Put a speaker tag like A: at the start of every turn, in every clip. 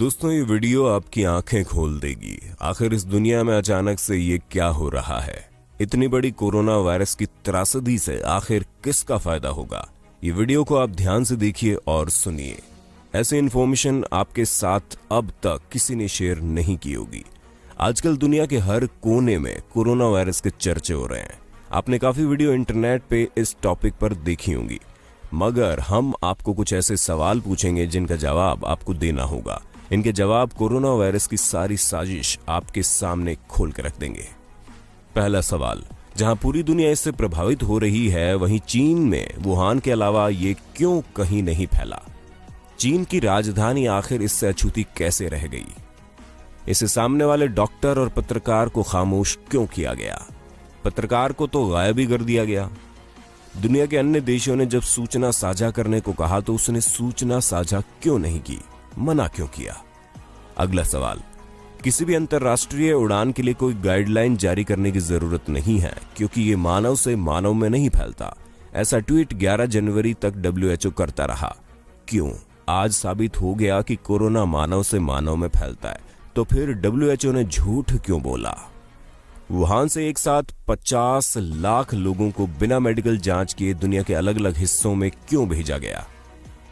A: दोस्तों, ये वीडियो आपकी आंखें खोल देगी। आखिर इस दुनिया में अचानक से ये क्या हो रहा है। इतनी बड़ी कोरोना वायरस की त्रासदी से आखिर किसका फायदा होगा। ये वीडियो को आप ध्यान से देखिए और सुनिए। ऐसी इन्फॉर्मेशन आपके साथ अब तक किसी ने शेयर नहीं की होगी। आजकल दुनिया के हर कोने में कोरोना वायरस के चर्चे हो रहे हैं। आपने काफी वीडियो इंटरनेट पे इस टॉपिक पर देखी होंगी, मगर हम आपको कुछ ऐसे सवाल पूछेंगे जिनका जवाब आपको देना होगा। इनके जवाब कोरोना वायरस की सारी साजिश आपके सामने खोल कर रख देंगे। पहला सवाल, जहां पूरी दुनिया इससे प्रभावित हो रही है, वहीं चीन में वुहान के अलावा ये क्यों कहीं नहीं फैला। चीन की राजधानी आखिर इससे अछूती कैसे रह गई। इसे सामने वाले डॉक्टर और पत्रकार को खामोश क्यों किया गया। पत्रकार को तो गायब ही कर दिया गया। दुनिया के अन्य देशों ने जब सूचना साझा करने को कहा तो उसने सूचना साझा क्यों नहीं की, मना क्यों किया। अगला सवाल, किसी भी अंतरराष्ट्रीय उड़ान के लिए कोई गाइडलाइन जारी करने की जरूरत नहीं है, क्योंकि ये मानव से मानव में नहीं फैलता। ऐसा ट्वीट 11 जनवरी तक WHO करता रहा। क्यों? आज साबित हो गया कि कोरोना मानव से मानव में फैलता है, तो फिर WHO ने झूठ क्यों बोला। वुहान से एक साथ 50 लाख लोगों को बिना मेडिकल जांच किए दुनिया के अलग अलग हिस्सों में क्यों भेजा गया।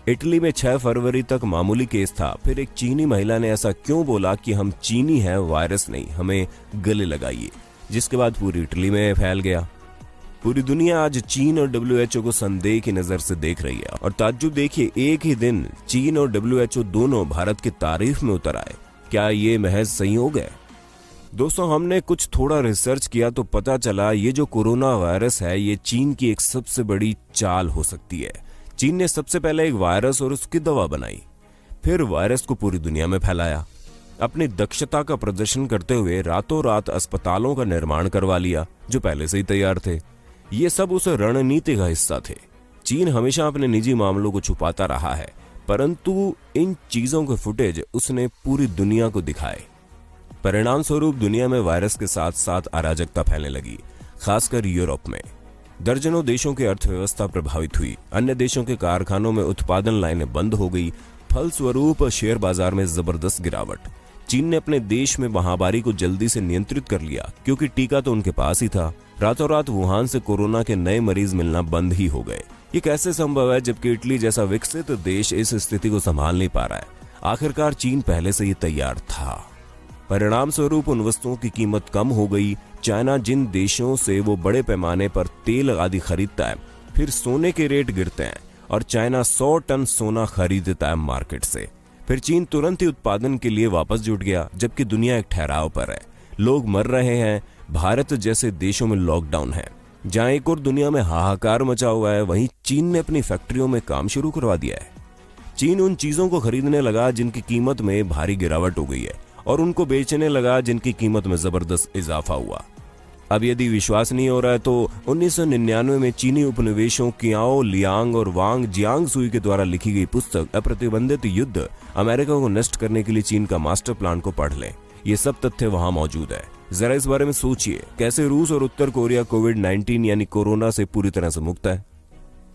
A: इटली में 6 फरवरी तक मामूली केस था, फिर एक चीनी महिला ने ऐसा क्यों बोला कि हम चीनी हैं, वायरस नहीं, हमें गले लगाइए, जिसके बाद पूरी इटली में फैल गया। पूरी दुनिया आज चीन और WHO को संदेह की नजर से देख रही है। और ताज्जुब देखिए, एक ही दिन चीन और WHO दोनों भारत की तारीफ में उतर आए। क्या ये महज संयोग है? दोस्तों, हमने कुछ थोड़ा रिसर्च किया तो पता चला ये जो कोरोना वायरस है, ये चीन की एक सबसे बड़ी चाल हो सकती है। चीन ने सबसे पहले एक वायरस और उसकी दवा बनाई, फिर वायरस को पूरी दुनिया में फैलाया। अपनी दक्षता का प्रदर्शन करते हुए रातों रात अस्पतालों का निर्माण करवा लिया जो पहले से ही तैयार थे। ये सब उस रणनीति का हिस्सा थे। चीन हमेशा अपने निजी मामलों को छुपाता रहा है, परंतु इन चीजों के फुटेज उसने पूरी दुनिया को दिखाए। परिणाम स्वरूप दुनिया में वायरस के साथ साथ अराजकता फैलने लगी, खासकर यूरोप में। दर्जनों देशों की अर्थव्यवस्था प्रभावित हुई। अन्य देशों के कारखानों में उत्पादन लाइनें बंद हो गई। फलस्वरूप शेयर बाजार में जबरदस्त गिरावट। चीन ने अपने देश में महामारी को जल्दी से नियंत्रित कर लिया, क्योंकि टीका तो उनके पास ही था। रातों रात वुहान से कोरोना के नए मरीज मिलना बंद ही हो गए। ये कैसे संभव है, जबकि इटली जैसा विकसित देश इस स्थिति को संभाल नहीं पा रहा है। आखिरकार चीन पहले से ही तैयार था। परिणाम स्वरूप उन वस्तुओं की कीमत कम हो गई। चाइना जिन देशों से वो बड़े पैमाने पर तेल आदि खरीदता है, फिर सोने के रेट गिरते हैं और चाइना 100 टन सोना खरीदता है मार्केट से। फिर चीन तुरंत ही उत्पादन के लिए वापस जुट गया, जबकि दुनिया एक ठहराव पर है। लोग मर रहे हैं। भारत जैसे देशों में लॉकडाउन है। जहां एक और दुनिया में हाहाकार मचा हुआ है, वहीं चीन ने अपनी फैक्ट्रियों में काम शुरू करवा दिया है। चीन उन चीजों को खरीदने लगा जिनकी कीमत में भारी गिरावट हो गई है, और उनको बेचने लगा जिनकी कीमत में जबरदस्त इजाफा हुआ। अब यदि विश्वास नहीं हो रहा है तो 1999 में चीनी उपनिवेशों कियाओ लियांग और वांग जियांगसुई के द्वारा लिखी गई पुस्तक अप्रतिबंधित युद्ध, अमेरिका को नष्ट करने के लिए चीन का मास्टर प्लान को पढ़ लें। ये सब तथ्य वहां मौजूद है। जरा इस बारे में सोचिए, कैसे रूस और उत्तर कोरिया कोविड-19 यानी कोरोना से पूरी तरह से मुक्त है,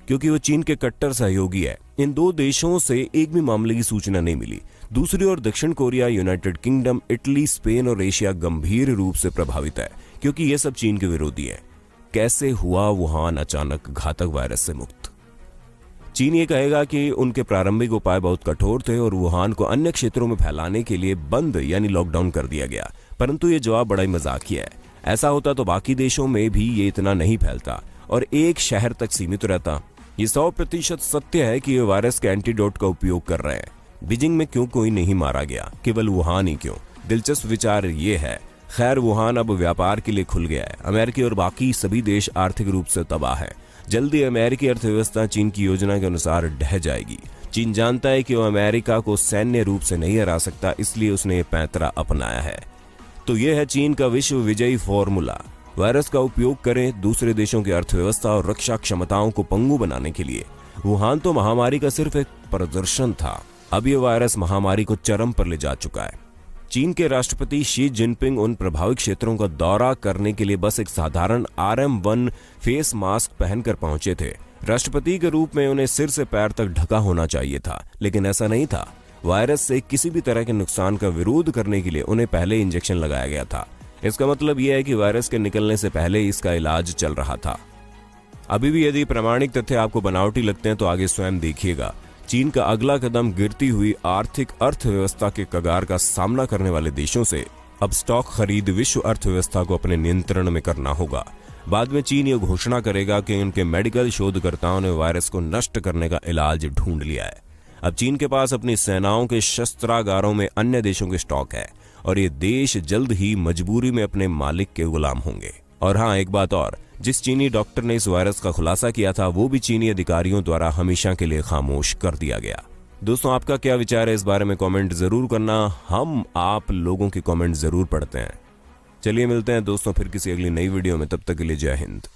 A: क्योंकि वो चीन के कट्टर सहयोगी है। इन दो देशों से एक भी मामले की सूचना नहीं मिली। दूसरी ओर दक्षिण Korea, United kingdom, Italy, Spain और एशिया गंभीर रूप से प्रभावित है, क्योंकि ये सब चीन के विरोधी हैं। कैसे हुआ वुहान अचानक घातक वायरस से मुक्त? चीन ये कहेगा कि उनके प्रारंभिक उपाय बहुत कठोर थे और वुहान को अन्य क्षेत्रों में फैलाने के लिए बंद यानी लॉकडाउन कर दिया गया, परंतु ये जवाब बड़ा ही मजाकिया है। ऐसा होता तो बाकी देशों में भी ये इतना नहीं फैलता और एक शहर तक सीमित रहता। ये 100% सत्य है कि ये वायरस के एंटीडोट का उपयोग कर रहे हैं। बीजिंग में क्यों कोई नहीं मारा गया, केवल वुहान ही क्यों? दिलचस्प विचार ये है। खैर, वुहान अब व्यापार के लिए खुल गया है। अमेरिकी और बाकी सभी देश आर्थिक रूप से तबाह हैं। जल्दी अमेरिकी अर्थव्यवस्था चीन की योजना के अनुसार ढह जाएगी। चीन जानता है कि वो अमेरिका को सैन्य रूप से नहीं हरा सकता, इसलिए उसने ये पैंतरा अपनाया है। तो यह है चीन का विश्व विजयी फॉर्मूला। वायरस का उपयोग करें दूसरे देशों की अर्थव्यवस्था और रक्षा क्षमताओं को पंगु बनाने के लिए। वुहान तो महामारी का सिर्फ एक प्रदर्शन था, अब यह वायरस महामारी को चरम पर ले जा चुका है। चीन के राष्ट्रपति शी जिनपिंग उन प्रभावित क्षेत्रों का दौरा करने के लिए बस एक साधारण RM1 फेस मास्क पहनकर पहुंचे थे। राष्ट्रपति के रूप में उन्हें सिर से पैर तक ढका होना चाहिए था, लेकिन ऐसा नहीं था। वायरस से किसी भी तरह के नुकसान का विरोध करने के लिए उन्हें पहले इंजेक्शन लगाया गया था। इसका मतलब यह है कि वायरस के निकलने से पहले इसका इलाज चल रहा था। अभी भी यदि प्रामाणिक तथ्य आपको बनावटी लगते हैं तो आगे स्वयं देखिएगा। चीन का अगला कदम गिरती हुई आर्थिक अर्थव्यवस्था के कगार का सामना करने वाले देशों से अब स्टॉक खरीद विश्व अर्थव्यवस्था को अपने नियंत्रण में करना होगा। बाद में चीन ये घोषणा करेगा कि उनके मेडिकल शोधकर्ताओं ने वायरस को नष्ट करने का इलाज ढूंढ लिया है। अब चीन के पास अपनी सेनाओं के शस्त्रागारों में अन्य देशों के स्टॉक है और ये देश जल्द ही मजबूरी में अपने मालिक के गुलाम होंगे। और हाँ, एक बात और, जिस चीनी डॉक्टर ने इस वायरस का खुलासा किया था वो भी चीनी अधिकारियों द्वारा हमेशा के लिए खामोश कर दिया गया। दोस्तों, आपका क्या विचार है इस बारे में कमेंट जरूर करना। हम आप लोगों के कमेंट जरूर पढ़ते हैं। चलिए मिलते हैं दोस्तों फिर किसी अगली नई वीडियो में। तब तक के लिए जय हिंद।